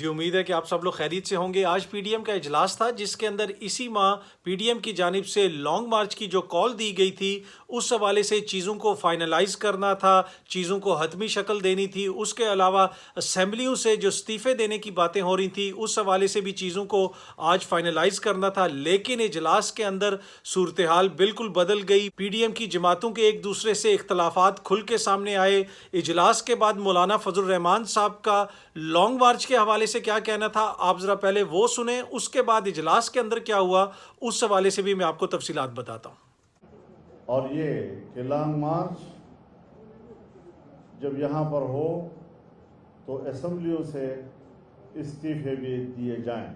जी उम्मीद है कि आप सब लोग खैरियत से होंगे। आज पीडीएम का इजलास था जिसके अंदर इसी माह पीडीएम की जानिब से लॉन्ग मार्च की जो कॉल दी गई थी उस हवाले से चीज़ों को फाइनलाइज करना था, चीज़ों को हतमी शक्ल देनी थी। उसके अलावा असम्बलियों से जो इस्तीफ़े देने की बातें हो रही थी उस हवाले से भी चीज़ों को आज फाइनलाइज करना था। लेकिन इजलास के अंदर सूरत हाल बिल्कुल बदल गई। पीडीएम की जमातों के एक दूसरे से इख्तलाफात खुल के सामने आए। इजलास के बाद मौलाना फजल रहमान साहब का लॉन्ग मार्च के हवाले से क्या कहना था, आप ज़रा पहले वो सुने। उसके बाद इजलास के अंदर क्या हुआ उस हवाले से भी मैं आपको तफसीलात बताता हूँ। और ये कि लॉन्ग मार्च जब यहाँ पर हो तो असम्बलियों से इस्तीफ़े भी दिए जाएं।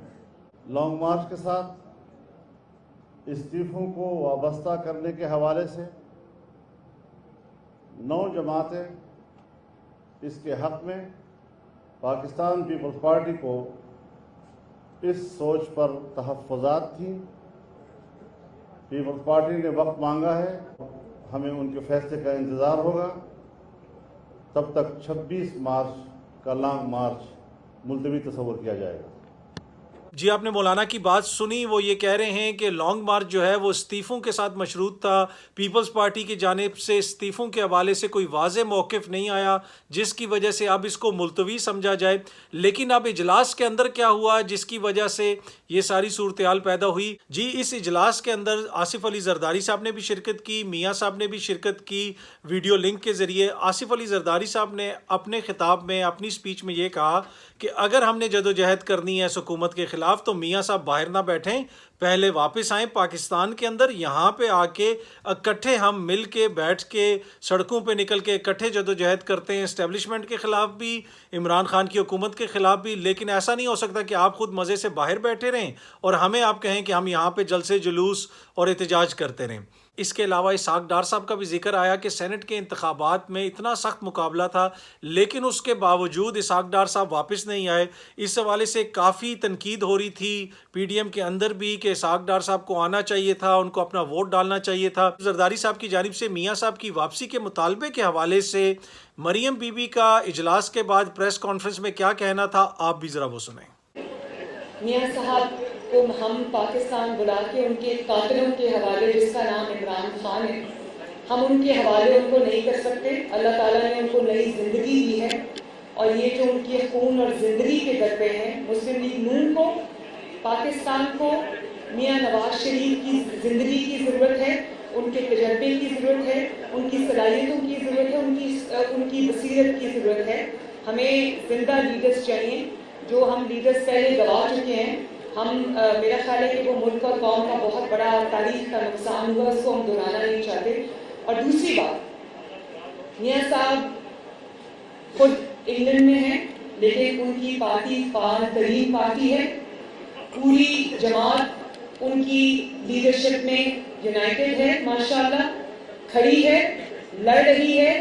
लॉन्ग मार्च के साथ इस्तीफ़ों को वाबस्ता करने के हवाले से 9 जमातें इसके हक़ में पाकिस्तान पीपल्स पार्टी को इस सोच पर तहफ़्फ़ुज़ात थी। पीपल्स पार्टी ने वक्त मांगा है, हमें उनके फैसले का इंतज़ार होगा। तब तक 26 मार्च का लॉन्ग मार्च मुलतवी तस्वुर किया जाएगा। जी आपने मौलाना की बात सुनी। वो ये कह रहे हैं कि लॉन्ग मार्च जो है वो इस्तीफ़ों के साथ मशरूत था। पीपल्स पार्टी की जानिब से इस्तीफ़ों के हवाले से कोई वाज़ेह मौक़िफ़ नहीं आया जिसकी वजह से अब इसको मुलतवी समझा जाए। लेकिन अब इजलास के अंदर क्या हुआ जिसकी वजह से ये सारी सूरत हाल पैदा हुई। जी इस इजलास के अंदर आसिफ अली जरदारी साहब ने भी शिरकत की, मियाँ साहब ने भी शिरकत की वीडियो लिंक के ज़रिए। आसिफ अली जरदारी साहब ने अपने खिताब में अपनी स्पीच में ये कहा कि अगर हमने जदोजहद करनी है इस हुकूमत के ख़िलाफ़ तो मियाँ साहब बाहर ना बैठें, पहले वापस आएँ पाकिस्तान के अंदर। यहाँ पे आके इकट्ठे हम मिल के बैठ के सड़कों पे निकल के इकट्ठे जदोजहद करते हैं, इस्टेब्लिशमेंट के ख़िलाफ़ भी, इमरान खान की हुकूमत के ख़िलाफ़ भी। लेकिन ऐसा नहीं हो सकता कि आप ख़ुद मज़े से बाहर बैठे रहें और हमें आप कहें कि हम यहाँ पे जलसे जुलूस और एहतजाज करते रहें। इसके अलावा इसहाक डार साहब का भी जिक्र आया कि सेनेट के इंतखाबात में इतना सख्त मुकाबला था लेकिन उसके बावजूद इसहाक डार साहब वापस नहीं आए। इस हवाले से काफ़ी तनकीद हो रही थी पीडीएम के अंदर भी कि इसहाक डार साहब को आना चाहिए था, उनको अपना वोट डालना चाहिए था। जरदारी साहब की जानिब से मियाँ साहब की वापसी के मुतालबे के हवाले से मरियम बीबी का इजलास के बाद प्रेस कॉन्फ्रेंस में क्या कहना था, आप भी ज़रा वो सुनें। मियाँ साहब को हम पाकिस्तान बुला के उनके कातिलों के हवाले, जिसका नाम इमरान खान है, हम उनके हवाले उनको नहीं कर सकते। अल्लाह ताला ने उनको नई ज़िंदगी दी है और ये जो उनके खून और ज़िंदगी के गरबे हैं, मुस्लिम लीग नून को, पाकिस्तान को मियाँ नवाज शरीफ की ज़िंदगी की ज़रूरत है, उनके तजर्बे की ज़रूरत है, उनकी सलाहियतों की ज़रूरत है, उनकी बसीरत की ज़रूरत है। हमें ज़िंदा लीडर्स चाहिए। जो हम लीडर्स पहले गवा चुके हैं, मेरा ख्याल है कि वो मुल्क और कौम का बहुत बड़ा तारीख का नुकसान हुआ, उसको हम दोहराना नहीं चाहते। और दूसरी बात, मियाँ साहब खुद इंग्लैंड में हैं लेकिन उनकी पार्टी फाल तरीन पार्टी है। पूरी जमात उनकी लीडरशिप में यूनाइटेड है, माशाल्लाह खड़ी है, लड़ रही है।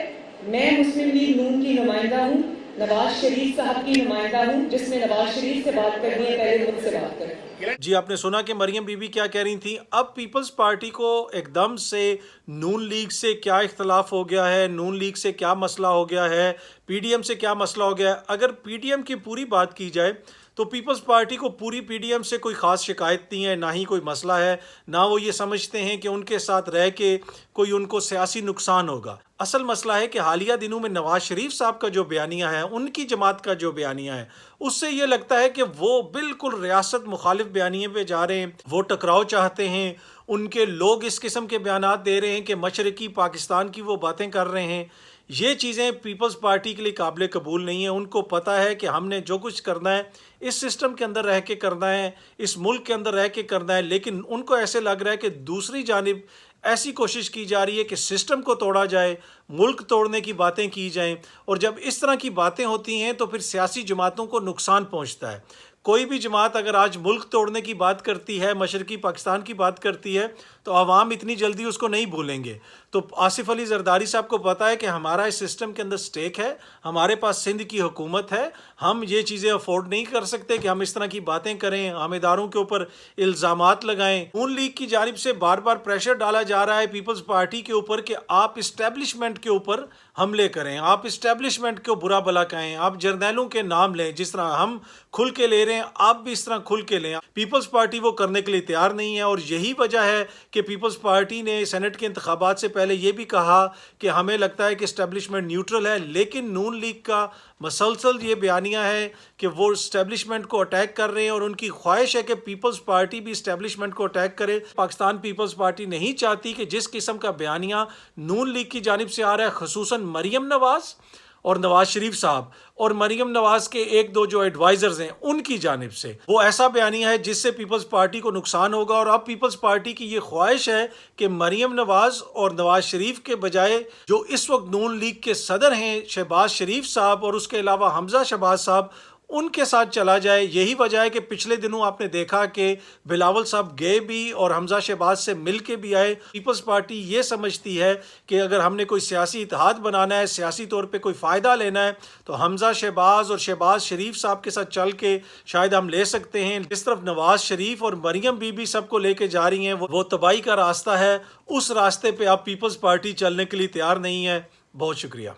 मैं मुस्लिम लीग नून की नुमाइंदा हूँ, नवाज शरीफ साहब की नुमाइंदा हूँ। जिसमें नवाज शरीफ से बात करनी है पहले मुझसे बात करें। जी आपने सुना कि मरियम बीबी क्या कह रही थी। अब पीपल्स पार्टी को एकदम से नून लीग से क्या इख्तलाफ हो गया है, नून लीग से क्या मसला हो गया है, पीडीएम से क्या मसला हो गया है। अगर पीडीएम की पूरी बात की जाए तो पीपल्स पार्टी को पूरी पीडीएम से कोई ख़ास शिकायत नहीं है, ना ही कोई मसला है, ना वो ये समझते हैं कि उनके साथ रह के कोई उनको सियासी नुकसान होगा। असल मसला है कि हालिया दिनों में नवाज शरीफ साहब का जो बयानिया है, उनकी जमात का जो बयानिया है, उससे ये लगता है कि वो बिल्कुल रियासत मुखालिफ बयानिए पे जा रहे हैं, वो टकराव चाहते हैं। उनके लोग इस किस्म के बयानात दे रहे हैं कि मशरकी पाकिस्तान की वो बातें कर रहे हैं। ये चीज़ें पीपल्स पार्टी के लिए काबिल कबूल नहीं है। उनको पता है कि हमने जो कुछ करना है इस सिस्टम के अंदर रह के करना है, इस मुल्क के अंदर रह के करना है। लेकिन उनको ऐसे लग रहा है कि दूसरी जानिब ऐसी कोशिश की जा रही है कि सिस्टम को तोड़ा जाए, मुल्क तोड़ने की बातें की जाएं। और जब इस तरह की बातें होती हैं तो फिर सियासी जमातों को नुकसान पहुंचता है। कोई भी जमात अगर आज मुल्क तोड़ने की बात करती है, मशरकी पाकिस्तान की बात करती है, तो आवाम इतनी जल्दी उसको नहीं भूलेंगे। तो आसिफ अली जरदारी साहब को पता है कि हमारा इस सिस्टम के अंदर स्टेक है, हमारे पास सिंध की हुकूमत है, ہم یہ چیزیں افورڈ نہیں کر سکتے کہ ہم اس طرح کی باتیں کریں، ہم اداروں کے اوپر الزامات لگائیں۔ نون لیگ کی جانب سے بار بار پریشر ڈالا جا رہا ہے پیپلز پارٹی کے اوپر کہ آپ اسٹیبلشمنٹ کے اوپر حملے کریں، آپ اسٹیبلشمنٹ کو برا بھلا کہیں، آپ جرنیلوں کے نام لیں، جس طرح ہم کھل کے لے رہے ہیں آپ بھی اس طرح کھل کے لیں۔ پیپلز پارٹی وہ کرنے کے لیے تیار نہیں ہے، اور یہی وجہ ہے کہ پیپلز پارٹی نے سینٹ کے انتخابات سے پہلے یہ بھی کہا کہ ہمیں لگتا ہے کہ اسٹیبلشمنٹ نیوٹرل ہے، لیکن نون لیگ کا مسلسل یہ بیانیہ ہے کہ وہ اسٹیبلشمنٹ کو اٹیک کر رہے ہیں، اور ان کی خواہش ہے کہ پیپلز پارٹی بھی اسٹیبلشمنٹ کو اٹیک کرے۔ پاکستان پیپلز پارٹی نہیں چاہتی کہ جس قسم کا بیانیہ نون لیگ کی جانب سے آ رہا ہے، خصوصاً مریم نواز اور نواز شریف صاحب اور مریم نواز کے ایک دو جو ایڈوائزرز ہیں ان کی جانب سے، وہ ایسا بیانیہ ہے جس سے پیپلز پارٹی کو نقصان ہوگا۔ اور اب پیپلز پارٹی کی یہ خواہش ہے کہ مریم نواز اور نواز شریف کے بجائے جو اس وقت نون لیگ کے صدر ہیں شہباز شریف صاحب اور اس کے علاوہ حمزہ شہباز صاحب، ان کے ساتھ چلا جائے۔ یہی وجہ ہے کہ پچھلے دنوں آپ نے دیکھا کہ بلاول صاحب گئے بھی اور حمزہ شہباز سے مل کے بھی آئے۔ پیپلز پارٹی یہ سمجھتی ہے کہ اگر ہم نے کوئی سیاسی اتحاد بنانا ہے، سیاسی طور پہ کوئی فائدہ لینا ہے، تو حمزہ شہباز اور شہباز شریف صاحب کے ساتھ چل کے شاید ہم لے سکتے ہیں۔ جس طرف نواز شریف اور مریم بی بی سب کو لے کے جا رہی ہیں، وہ تباہی کا راستہ ہے، اس راستے پہ اب پیپلز پارٹی چلنے کے لیے تیار نہیں ہے۔ بہت شکریہ۔